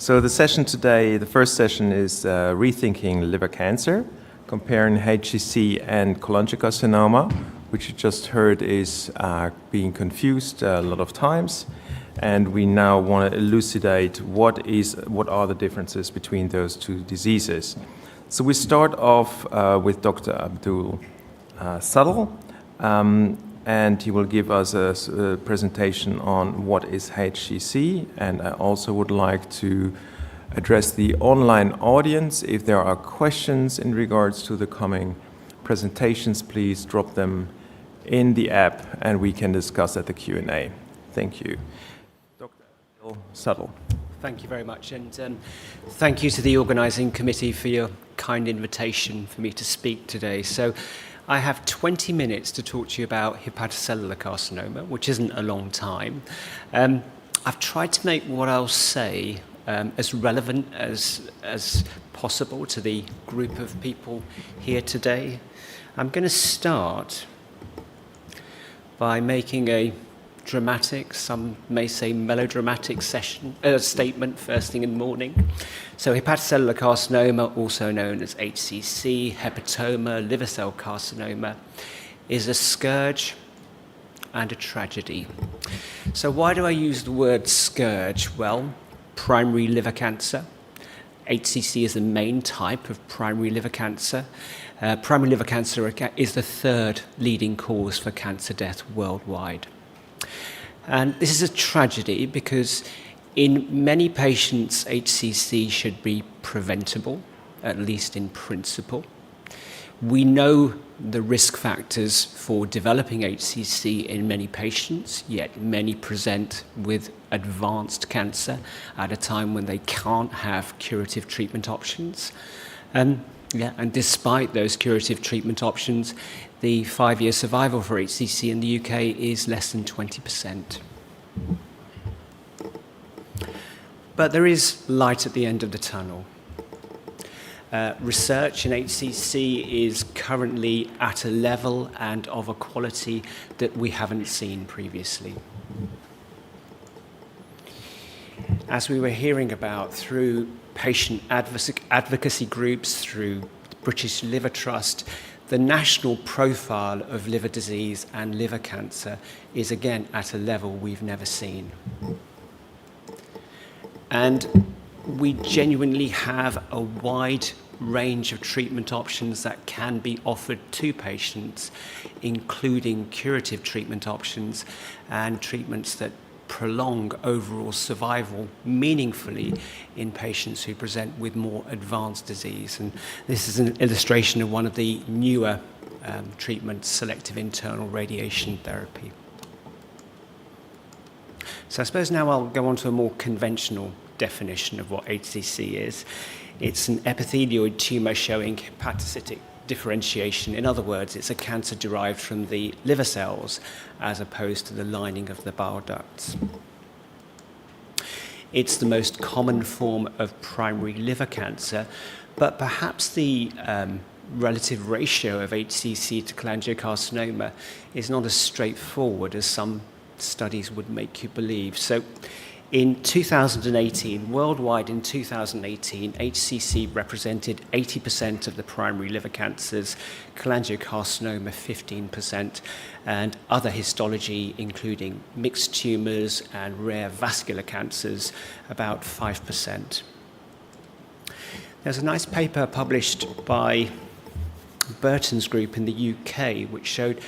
So the session today, the first session is Rethinking Liver Cancer, comparing HCC and cholangiocarcinoma, which you just heard is being confused a lot of times. And we now want to elucidate what are the differences between those two diseases. So we start off with Dr. Abid Suddle, and he will give us a presentation on what is HCC, and I also would like to address the online audience. If there are questions in regards to the coming presentations, please drop them in the app and we can discuss at the Q&A. Thank you. Dr. Abid Suddle. Thank you very much, and thank you to the organising committee for your kind invitation for me to speak today. So I have 20 minutes to talk to you about hepatocellular carcinoma, which isn't a long time. I've tried to make what I'll say as relevant as possible to the group of people here today. I'm going to start by making a dramatic, some may say melodramatic statement first thing in the morning. So hepatocellular carcinoma, also known as HCC, hepatoma, liver cell carcinoma, is a scourge and a tragedy. So why do I use the word scourge? Well, primary liver cancer. HCC is the main type of primary liver cancer. Primary liver cancer is the third leading cause for cancer death worldwide. And this is a tragedy because in many patients, HCC should be preventable, at least in principle. We know the risk factors for developing HCC in many patients, yet many present with advanced cancer at a time when they can't have curative treatment options. And despite those curative treatment options, the 5-year survival for HCC in the UK is less than 20%. But there is light at the end of the tunnel. Research in HCC is currently at a level and of a quality that we haven't seen previously. As we were hearing about through patient advocacy groups, through British Liver Trust, the national profile of liver disease and liver cancer is again at a level we've never seen. And we genuinely have a wide range of treatment options that can be offered to patients, including curative treatment options and treatments that prolong overall survival meaningfully in patients who present with more advanced disease. And this is an illustration of one of the newer treatments, selective internal radiation therapy. So I suppose now I'll go on to a more conventional definition of what HCC is. It's an epithelioid tumour showing hepatocytic differentiation. In other words, it's a cancer derived from the liver cells as opposed to the lining of the bile ducts. It's the most common form of primary liver cancer, but perhaps the relative ratio of HCC to cholangiocarcinoma is not as straightforward as some studies would make you believe. So in 2018, worldwide in 2018, HCC represented 80% of the primary liver cancers, cholangiocarcinoma 15%, and other histology, including mixed tumours and rare vascular cancers, about 5%. There's a nice paper published by Burton's group in the UK, which showed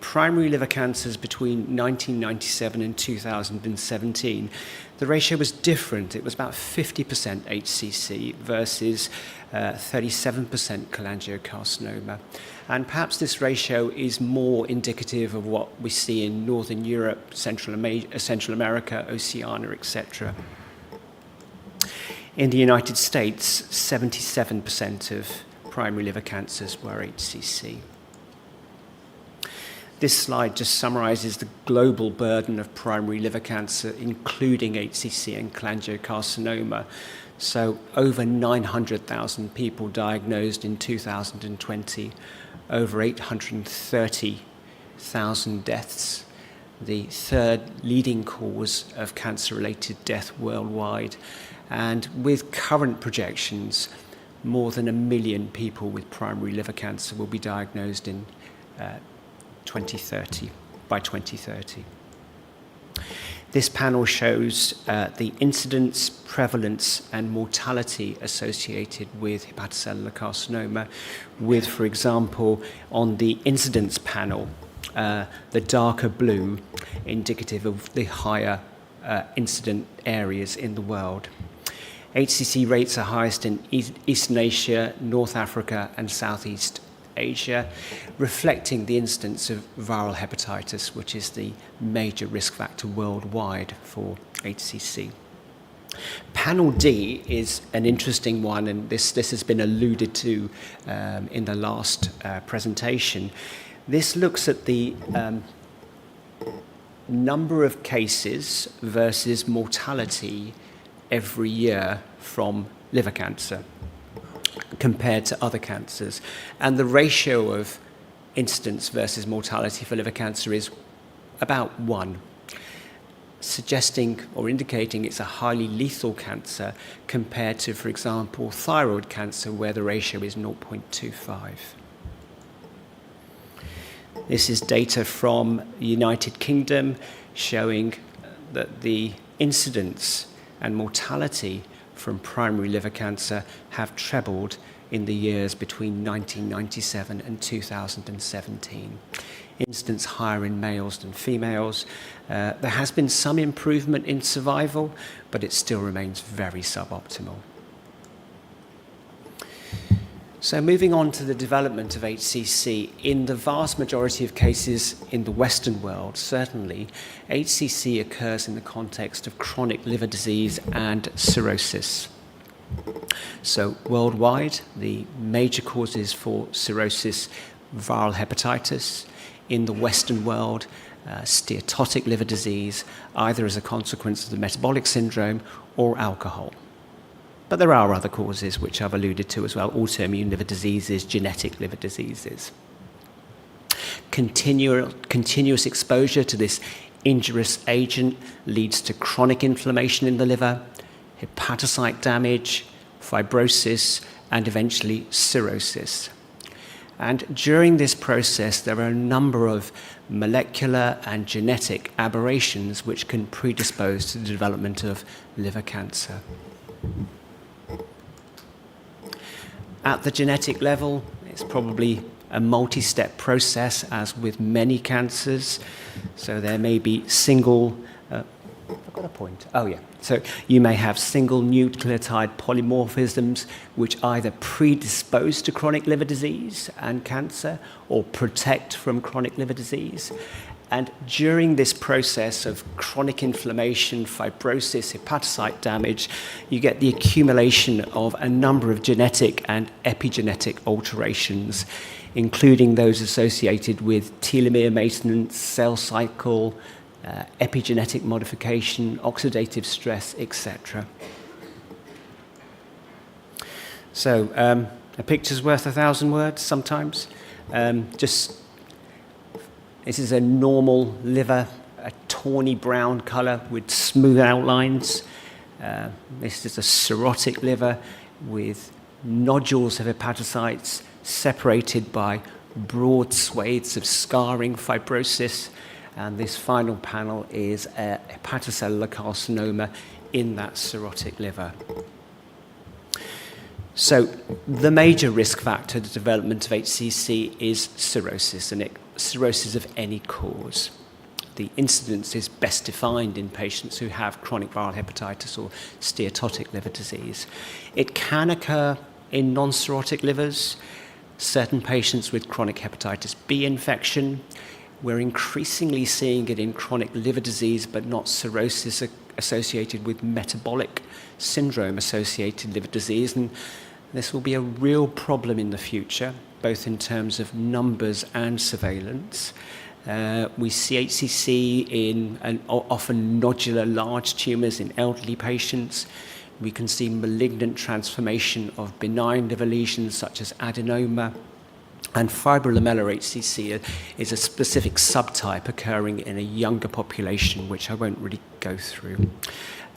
primary liver cancers between 1997 and 2017, the ratio was different. It was about 50% HCC versus 37% cholangiocarcinoma. And perhaps this ratio is more indicative of what we see in Northern Europe, Central America, Oceania, etc. In the United States, 77% of primary liver cancers were HCC. This slide just summarizes the global burden of primary liver cancer, including HCC and cholangiocarcinoma. So over 900,000 people diagnosed in 2020, over 830,000 deaths, the third leading cause of cancer-related death worldwide, And with current projections, more than 1 million people with primary liver cancer will be diagnosed in 2030, by 2030. This panel shows the incidence, prevalence, and mortality associated with hepatocellular carcinoma, with, for example, on the incidence panel, the darker blue indicative of the higher incident areas in the world. HCC rates are highest in Eastern Asia, North Africa, and Southeast Asia, reflecting the incidence of viral hepatitis, which is the major risk factor worldwide for HCC. Panel D is an interesting one, and this has been alluded to in the last presentation. This looks at the number of cases versus mortality every year from liver cancer compared to other cancers. And the ratio of incidence versus mortality for liver cancer is about 1, suggesting or indicating it's a highly lethal cancer compared to, for example, thyroid cancer, where the ratio is 0.25. This is data from the United Kingdom showing that the incidence and mortality from primary liver cancer have trebled in the years between 1997 and 2017. Incidence higher in males than females. There has been some improvement in survival, but it still remains very suboptimal. So moving on to the development of HCC, in the vast majority of cases in the Western world, certainly, HCC occurs in the context of chronic liver disease and cirrhosis. So worldwide, the major causes for cirrhosis, viral hepatitis. In the Western world, steatotic liver disease, either as a consequence of the metabolic syndrome or alcohol. But there are other causes which I've alluded to as well: autoimmune liver diseases, genetic liver diseases. Continuous exposure to this injurious agent leads to chronic inflammation in the liver, hepatocyte damage, fibrosis, and eventually cirrhosis. And during this process, there are a number of molecular and genetic aberrations which can predispose to the development of liver cancer. At the genetic level, it's probably a multi-step process, as with many cancers. So there may be single, I've got a point. Oh yeah. So you may have single nucleotide polymorphisms which either predispose to chronic liver disease and cancer or protect from chronic liver disease. And during this process of chronic inflammation, fibrosis, hepatocyte damage, you get the accumulation of a number of genetic and epigenetic alterations, including those associated with telomere maintenance, cell cycle, epigenetic modification, oxidative stress, etc. So a picture's worth 1,000 words sometimes. This is a normal liver, a tawny brown colour with smooth outlines. This is a cirrhotic liver with nodules of hepatocytes separated by broad swathes of scarring fibrosis. And this final panel is a hepatocellular carcinoma in that cirrhotic liver. So the major risk factor to the development of HCC is cirrhosis, and cirrhosis of any cause. The incidence is best defined in patients who have chronic viral hepatitis or steatotic liver disease. It can occur in non-cirrhotic livers, certain patients with chronic hepatitis B infection. We're increasingly seeing it in chronic liver disease, but not cirrhosis associated with metabolic syndrome-associated liver disease. And this will be a real problem in the future, both in terms of numbers and surveillance. We see HCC in often nodular large tumours in elderly patients. We can see malignant transformation of benign liver lesions such as adenoma. And fibrolamellar HCC is a specific subtype occurring in a younger population, which I won't really go through.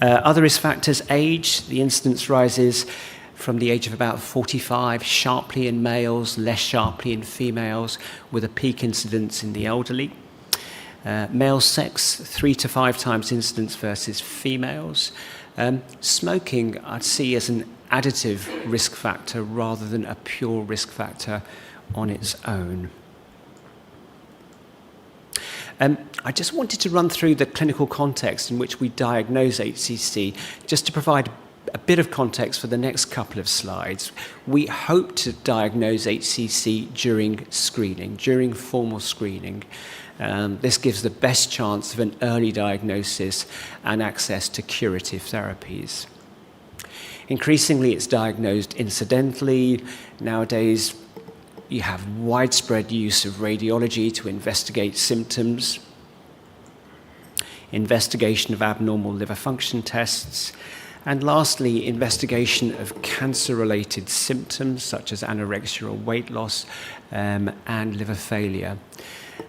Other risk factors: age. The incidence rises from the age of about 45, sharply in males, less sharply in females, with a peak incidence in the elderly. Male sex, 3 to 5 times incidence versus females. Smoking, I'd see as an additive risk factor rather than a pure risk factor on its own. I just wanted to run through the clinical context in which we diagnose HCC, just to provide a bit of context for the next couple of slides. We hope to diagnose HCC during screening, during formal screening. This gives the best chance of an early diagnosis and access to curative therapies. Increasingly, it's diagnosed incidentally. Nowadays, you have widespread use of radiology to investigate symptoms, investigation of abnormal liver function tests, and lastly, investigation of cancer-related symptoms such as anorexia or weight loss and liver failure.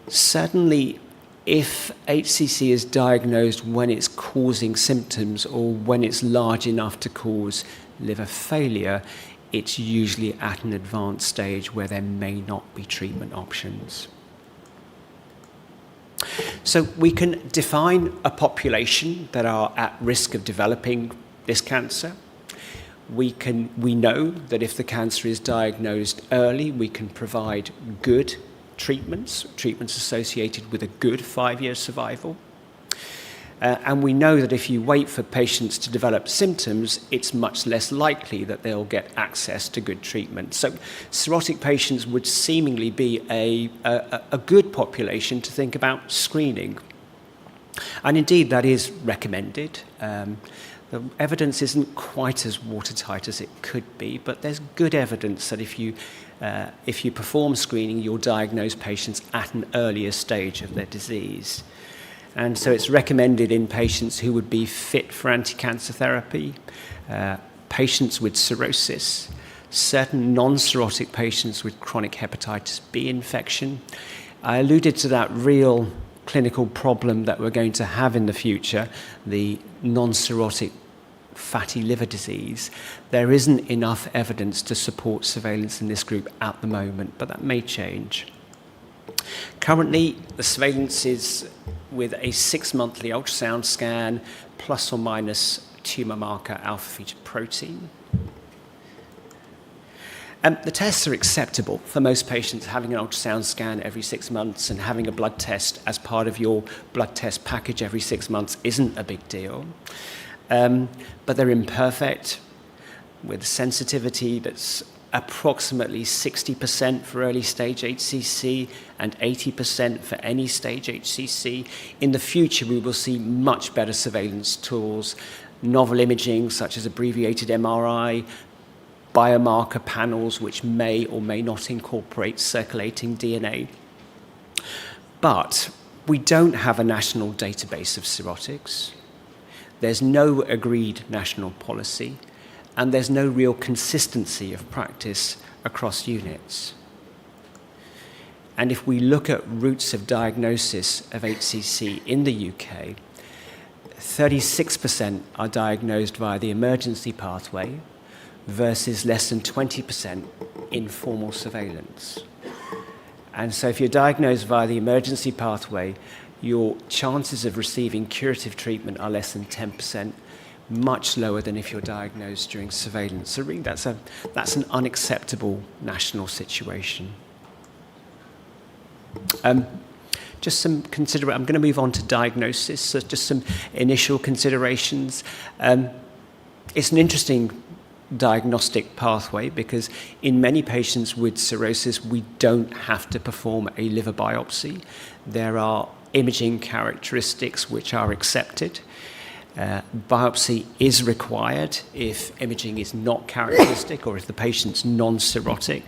Certainly, if HCC is diagnosed when it's causing symptoms or when it's large enough to cause liver failure, it's usually at an advanced stage where there may not be treatment options. So we can define a population that are at risk of developing this cancer. We know that if the cancer is diagnosed early, we can provide good treatments associated with a good 5-year survival. And we know that if you wait for patients to develop symptoms, it's much less likely that they'll get access to good treatment. So cirrhotic patients would seemingly be a good population to think about screening. And indeed, that is recommended. The evidence isn't quite as watertight as it could be, but there's good evidence that if you perform screening, you'll diagnose patients at an earlier stage of their disease. And so it's recommended in patients who would be fit for anti-cancer therapy, patients with cirrhosis, certain non-cirrhotic patients with chronic hepatitis B infection. I alluded to that real clinical problem that we're going to have in the future, the non-cirrhotic fatty liver disease. There isn't enough evidence to support surveillance in this group at the moment, but that may change. Currently, the surveillance is with a 6-monthly ultrasound scan, plus or minus tumor marker alpha-fetoprotein. The tests are acceptable for most patients. Having an ultrasound scan every 6 months and having a blood test as part of your blood test package every 6 months isn't a big deal. But they're imperfect, with sensitivity that's approximately 60% for early stage HCC and 80% for any stage HCC. In the future, we will see much better surveillance tools, novel imaging such as abbreviated MRI, biomarker panels which may or may not incorporate circulating DNA. But we don't have a national database of cirrhotics. There's no agreed national policy, and there's no real consistency of practice across units. And if we look at routes of diagnosis of HCC in the UK, 36% are diagnosed via the emergency pathway versus less than 20% in formal surveillance. And so if you're diagnosed via the emergency pathway, your chances of receiving curative treatment are less than 10%, much lower than if you're diagnosed during surveillance. So really that's an unacceptable national situation. Just some I'm going to move on to diagnosis, so just some initial considerations. It's an interesting diagnostic pathway because in many patients with cirrhosis, we don't have to perform a liver biopsy. There are imaging characteristics which are accepted. Biopsy is required if imaging is not characteristic or if the patient's non-cirrhotic.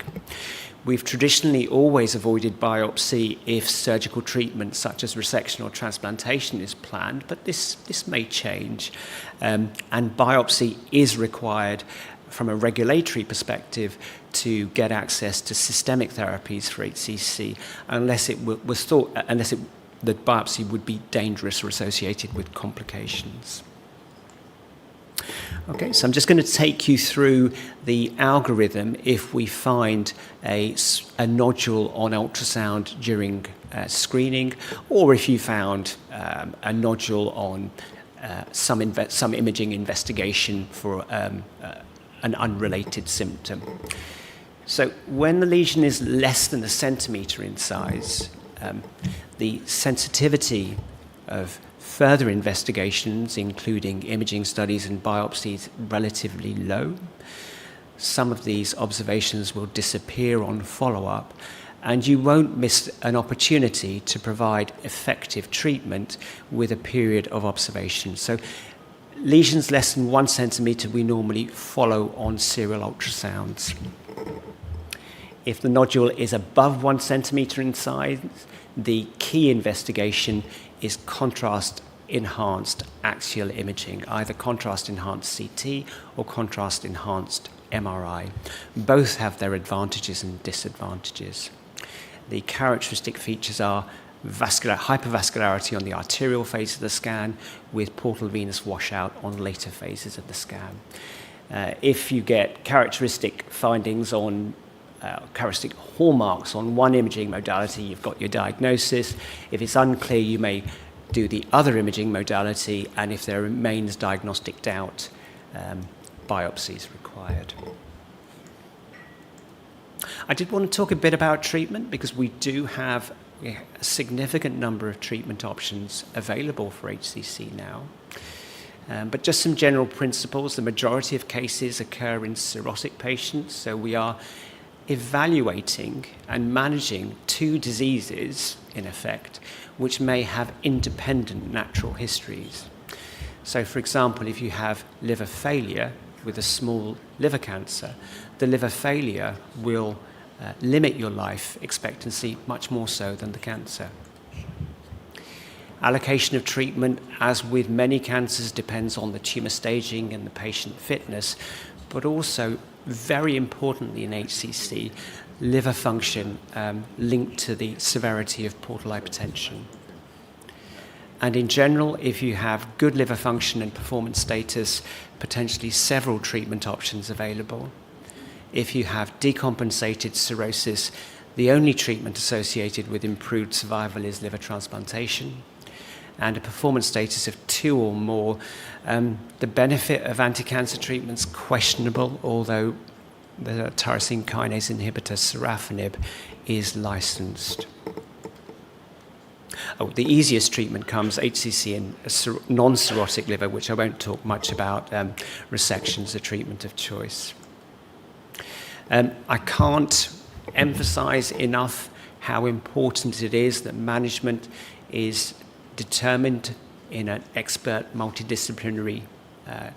We've traditionally always avoided biopsy if surgical treatment such as resection or transplantation is planned, but this may change. And biopsy is required from a regulatory perspective to get access to systemic therapies for HCC, unless it was thought, that biopsy would be dangerous or associated with complications. Okay, so I'm just going to take you through the algorithm if we find a nodule on ultrasound during screening, or if you found a nodule on some imaging investigation for an unrelated symptom. So when the lesion is less than 1 centimetre in size, the sensitivity of further investigations, including imaging studies and biopsies, relatively low. Some of these observations will disappear on follow-up, and you won't miss an opportunity to provide effective treatment with a period of observation. So lesions less than 1 centimetre we normally follow on serial ultrasounds. If the nodule is above 1 centimetre in size, the key investigation is contrast-enhanced axial imaging, either contrast-enhanced CT or contrast-enhanced MRI. Both have their advantages and disadvantages. The characteristic features are hypervascularity on the arterial phase of the scan with portal venous washout on later phases of the scan. If you get characteristic findings on characteristic hallmarks on one imaging modality, you've got your diagnosis. If it's unclear, you may do the other imaging modality, and if there remains diagnostic doubt, biopsy is required. I did want to talk a bit about treatment because we do have a significant number of treatment options available for HCC now. But just some general principles. The majority of cases occur in cirrhotic patients, so we are evaluating and managing two diseases, in effect, which may have independent natural histories. So, for example, if you have liver failure with a small liver cancer, the liver failure will limit your life expectancy much more so than the cancer. Allocation of treatment, as with many cancers, depends on the tumour staging and the patient fitness, but also, very importantly in HCC, liver function linked to the severity of portal hypertension. And in general, if you have good liver function and performance status, potentially several treatment options available. If you have decompensated cirrhosis, the only treatment associated with improved survival is liver transplantation. And a performance status of 2 or more, the benefit of anti-cancer treatment's questionable, although the tyrosine kinase inhibitor sorafenib is licensed. The easiest treatment comes HCC in a non-cirrhotic liver, which I won't talk much about. Resection's a treatment of choice. I can't emphasize enough how important it is that management is determined in an expert multidisciplinary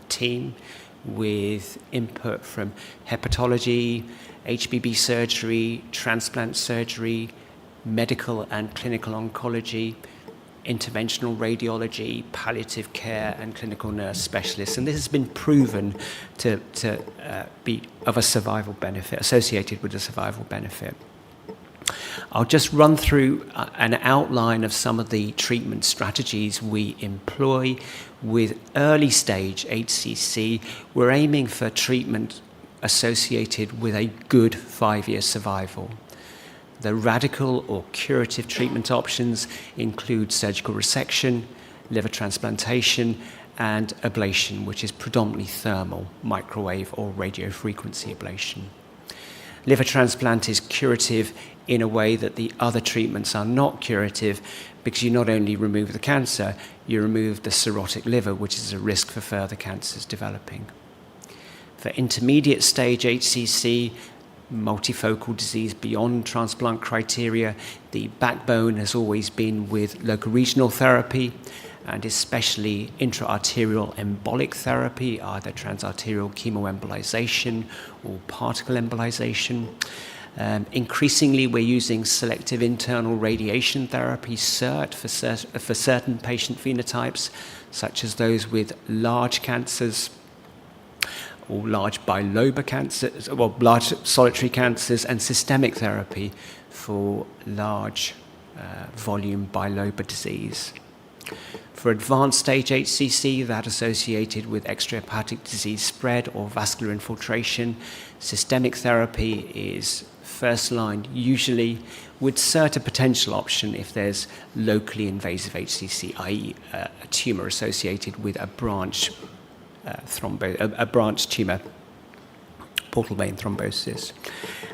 team with input from hepatology, HBB surgery, transplant surgery, medical and clinical oncology, interventional radiology, palliative care, and clinical nurse specialists. And this has been proven to be of a survival benefit, associated with a survival benefit. I'll just run through an outline of some of the treatment strategies we employ. With early stage HCC, we're aiming for treatment associated with a good 5-year survival. The radical or curative treatment options include surgical resection, liver transplantation, and ablation, which is predominantly thermal, microwave, or radiofrequency ablation. Liver transplant is curative in a way that the other treatments are not curative, because you not only remove the cancer, you remove the cirrhotic liver, which is a risk for further cancers developing. For intermediate stage HCC, multifocal disease beyond transplant criteria, the backbone has always been with local regional therapy, and especially intra-arterial embolic therapy, either transarterial chemoembolization or particle embolization. Increasingly, we're using selective internal radiation therapy, SIRT, for certain patient phenotypes, such as those with large cancers or large bilobar cancers, or large solitary cancers, and systemic therapy for large volume bilobar disease. For advanced stage HCC, that associated with extrahepatic disease spread or vascular infiltration, systemic therapy is first line, usually with certain potential option if there's locally invasive HCC, i.e. A tumor associated with a branch tumor, portal vein thrombosis.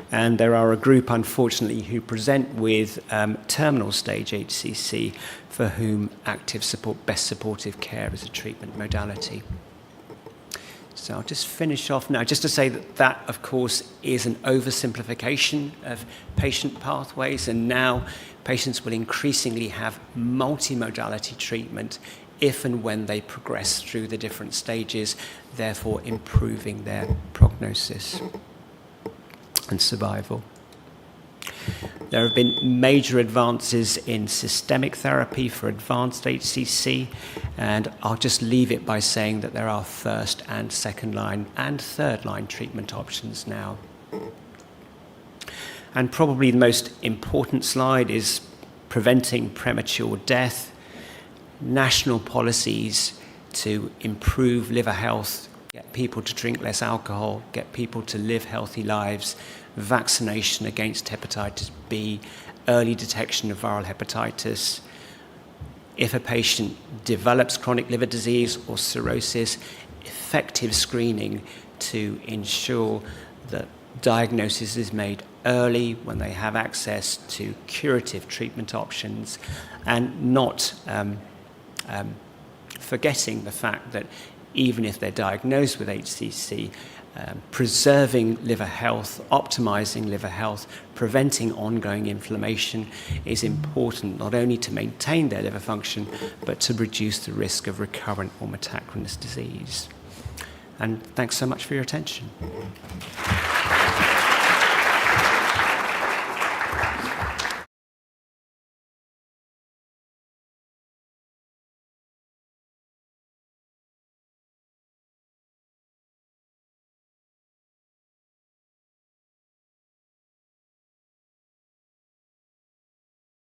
And there are a group, unfortunately, who present with terminal stage HCC for whom best supportive care is a treatment modality. So I'll just finish off now, just to say that, of course, is an oversimplification of patient pathways, and now patients will increasingly have multimodality treatment if and when they progress through the different stages, therefore improving their prognosis and survival. There have been major advances in systemic therapy for advanced HCC, and I'll just leave it by saying that there are first and second line and third line treatment options now. And probably the most important slide is preventing premature death, national policies to improve liver health, get people to drink less alcohol, get people to live healthy lives, vaccination against hepatitis B, early detection of viral hepatitis. If a patient develops chronic liver disease or cirrhosis, effective screening to ensure that diagnosis is made early when they have access to curative treatment options, and not forgetting the fact that even if they're diagnosed with HCC, preserving liver health, optimizing liver health, preventing ongoing inflammation is important, not only to maintain their liver function, but to reduce the risk of recurrent or metachronous disease. And thanks so much for your attention.